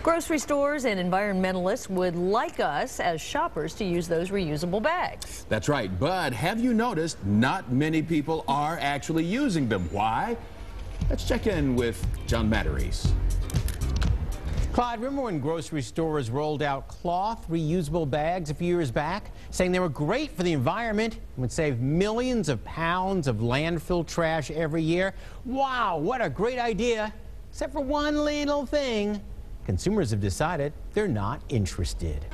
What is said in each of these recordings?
Grocery stores and environmentalists would like us as shoppers to use those reusable bags. That's right, but have you noticed not many people are actually using them? Why? Let's check in with John Matarese. Clyde, remember when grocery stores rolled out cloth reusable bags a few years back, saying they were great for the environment and would save millions of pounds of landfill trash every year? Wow, what a great idea, except for one little thing. Consumers have decided they're not interested.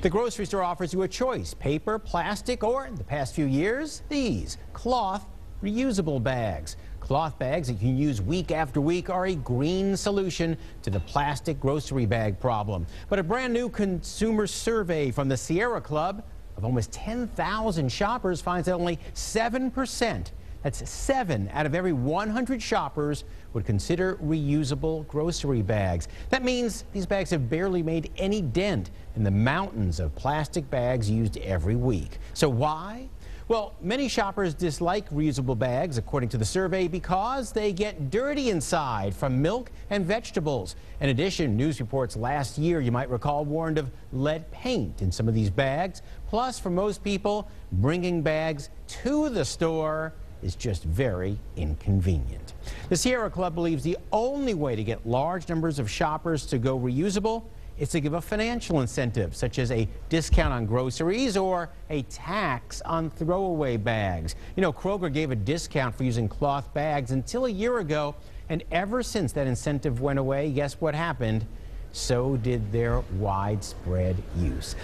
The grocery store offers you a choice: paper, plastic, or in the past few years, these cloth reusable bags. Cloth bags that you can use week after week are a green solution to the plastic grocery bag problem. But a brand new consumer survey from the Sierra Club of almost 10,000 shoppers finds that only 7%, that's 7 out of every 100 shoppers, would consider reusable grocery bags. That means these bags have barely made any dent in the mountains of plastic bags used every week. So why? Well, many shoppers dislike reusable bags, according to the survey, because they get dirty inside from milk and vegetables. In addition, news reports last year, you might recall, warned of lead paint in some of these bags. Plus, for most people, bringing bags to the store is just very inconvenient. The Sierra Club believes the only way to get large numbers of shoppers to go reusable is to give a financial incentive, such as a discount on groceries or a tax on throwaway bags. You know, Kroger gave a discount for using cloth bags until a year ago, and ever since that incentive went away, guess what happened? So did their widespread use.